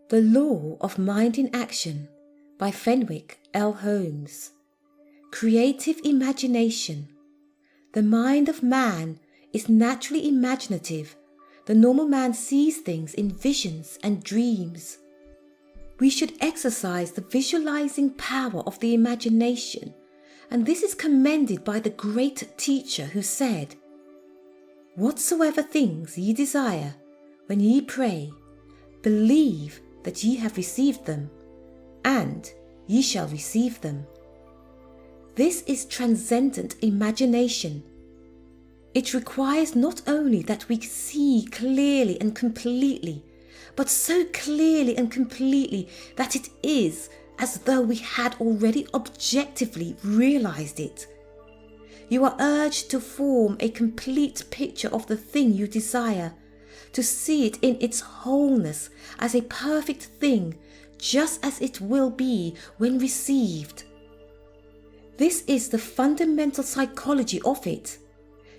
The Law of Mind in Action by Fenwick L. Holmes. Creative imagination. The mind of man is naturally imaginative. The normal man sees things in visions and dreams. We should exercise the visualizing power of the imagination, and this is commended by the great teacher who said, "Whatsoever things ye desire, when ye pray, believe that ye have received them, and ye shall receive them." This is transcendent imagination. It requires not only that we see clearly and completely, but so clearly and completely that it is as though we had already objectively realized it. You are urged to form a complete picture of the thing you desire, to see it in its wholeness as a perfect thing, just as it will be when received. This is the fundamental psychology of it.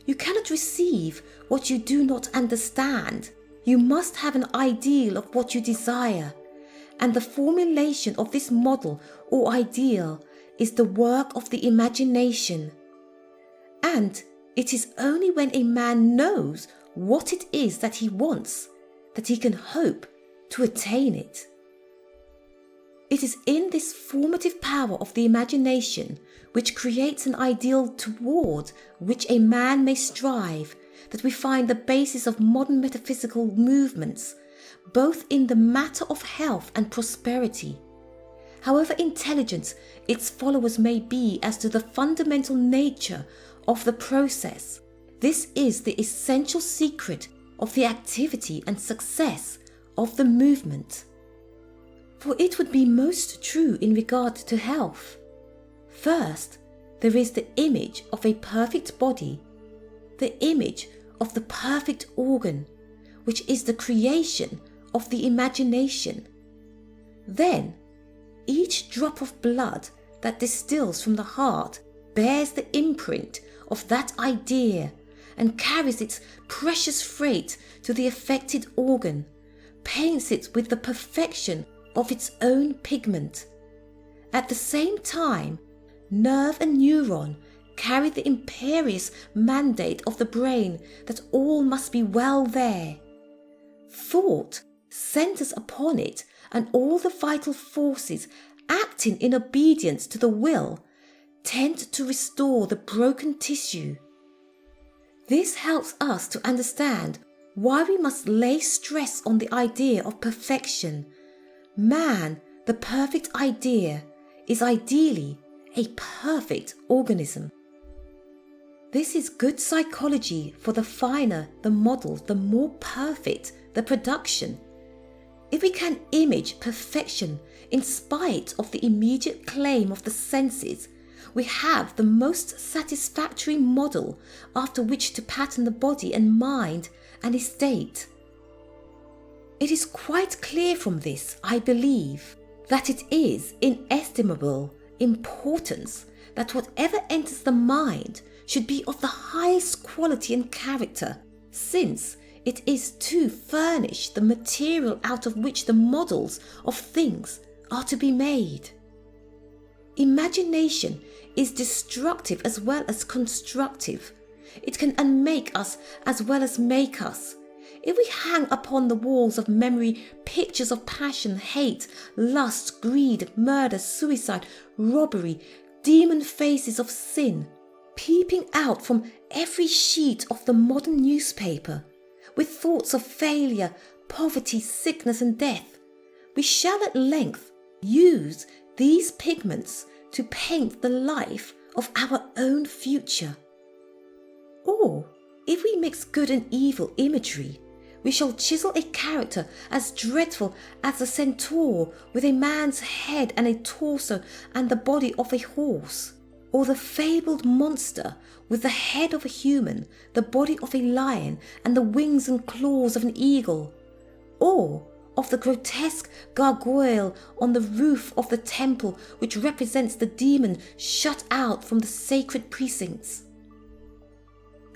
You cannot receive what you do not understand. You must have an ideal of what you desire, and the formulation of this model or ideal is the work of the imagination. And it is only when a man knows what it is that he wants that he can hope to attain it. It is in this formative power of the imagination, which creates an ideal toward which a man may strive, that we find the basis of modern metaphysical movements, both in the matter of health and prosperity. However intelligent its followers may be as to the fundamental nature of the process, this is the essential secret of the activity and success of the movement. For it would be most true in regard to health. First, there is the image of a perfect body, the image of the perfect organ, which is the creation of the imagination. Then, each drop of blood that distills from the heart bears the imprint of that idea and carries its precious freight to the affected organ, paints it with the perfection of its own pigment. At the same time, nerve and neuron carry the imperious mandate of the brain that all must be well there. Thought centers upon it, and all the vital forces acting in obedience to the will tend to restore the broken tissue. This helps us to understand why we must lay stress on the idea of perfection. Man, the perfect idea, is ideally a perfect organism. This is good psychology, for the finer the model, the more perfect the production. If we can image perfection in spite of the immediate claim of the senses, we have the most satisfactory model after which to pattern the body and mind and estate. It is quite clear from this, I believe, that it is inestimable importance that whatever enters the mind should be of the highest quality and character, since it is to furnish the material out of which the models of things are to be made. Imagination is destructive as well as constructive. It can unmake us as well as make us. If we hang upon the walls of memory pictures of passion, hate, lust, greed, murder, suicide, robbery, demon faces of sin, peeping out from every sheet of the modern newspaper, with thoughts of failure, poverty, sickness and death, we shall at length use these pigments to paint the life of our own future. Or, if we mix good and evil imagery, we shall chisel a character as dreadful as the centaur, with a man's head and a torso and the body of a horse, or the fabled monster with the head of a human, the body of a lion and the wings and claws of an eagle, or of the grotesque gargoyle on the roof of the temple, which represents the demon shut out from the sacred precincts.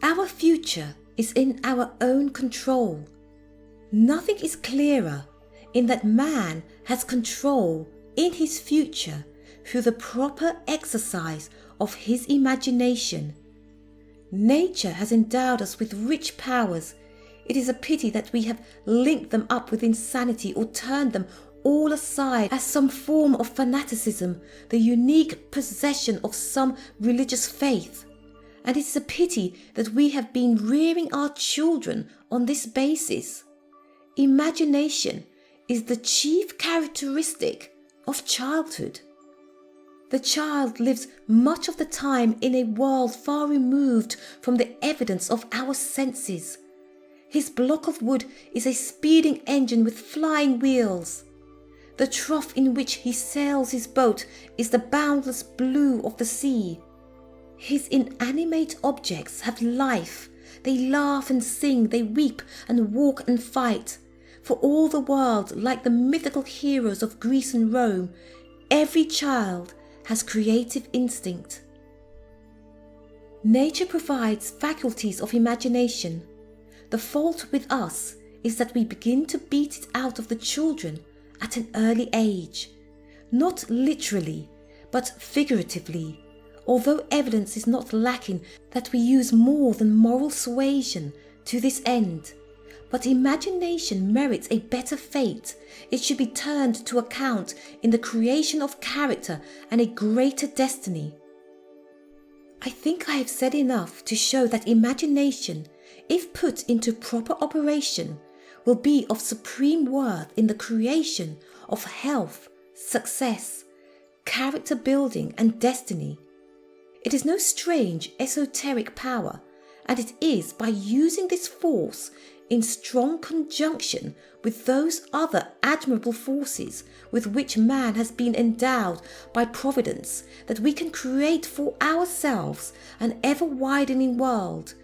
Our future is in our own control. Nothing is clearer in that man has control in his future through the proper exercise of his imagination. Nature has endowed us with rich powers. It is a pity that we have linked them up with insanity or turned them all aside as some form of fanaticism, the unique possession of some religious faith. And it is a pity that we have been rearing our children on this basis. Imagination is the chief characteristic of childhood. The child lives much of the time in a world far removed from the evidence of our senses. His block of wood is a speeding engine with flying wheels. The trough in which he sails his boat is the boundless blue of the sea. His inanimate objects have life. They laugh and sing, they weep and walk and fight. For all the world, like the mythical heroes of Greece and Rome, every child has creative instinct. Nature provides faculties of imagination. The fault with us is that we begin to beat it out of the children at an early age, not literally, but figuratively, although evidence is not lacking that we use more than moral suasion to this end. But imagination merits a better fate. It should be turned to account in the creation of character and a greater destiny. I think I have said enough to show that imagination, if put into proper operation, will be of supreme worth in the creation of health, success, character building and destiny. It is no strange esoteric power, and it is by using this force in strong conjunction with those other admirable forces with which man has been endowed by Providence that we can create for ourselves an ever-widening world.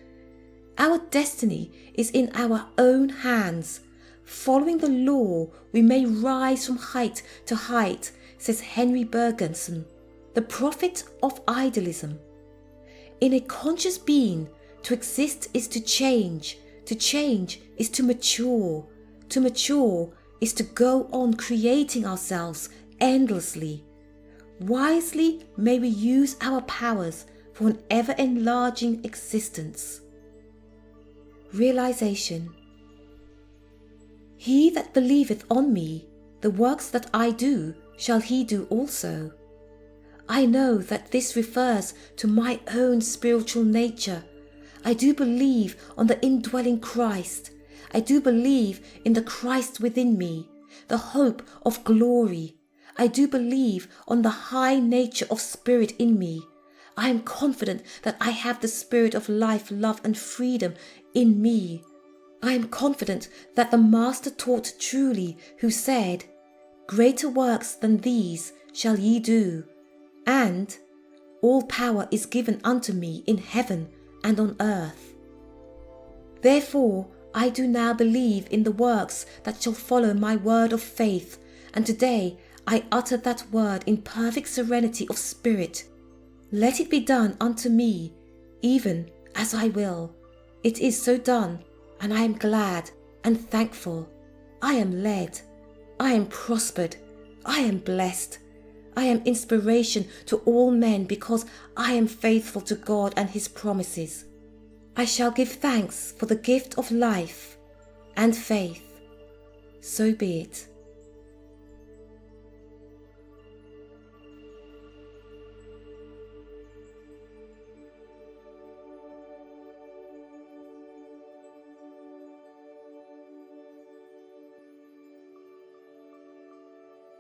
Our destiny is in our own hands. Following the law, we may rise from height to height, says Henry Bergenson, the prophet of idealism. In a conscious being, to exist is to change is to mature is to go on creating ourselves endlessly. Wisely may we use our powers for an ever-enlarging existence. Realization. He that believeth on me, the works that I do, shall he do also. I know that this refers to my own spiritual nature. I do believe on the indwelling Christ. I do believe in the Christ within me, the hope of glory. I do believe on the high nature of spirit in me. I am confident that I have the spirit of life, love and freedom in me. I am confident that the Master taught truly, who said, "Greater works than these shall ye do," and "All power is given unto me in heaven and on earth." Therefore, I do now believe in the works that shall follow my word of faith, and today I utter that word in perfect serenity of spirit. Let it be done unto me, even as I will. It is so done, and I am glad and thankful. I am led. I am prospered. I am blessed. I am inspiration to all men because I am faithful to God and His promises. I shall give thanks for the gift of life and faith. So be it.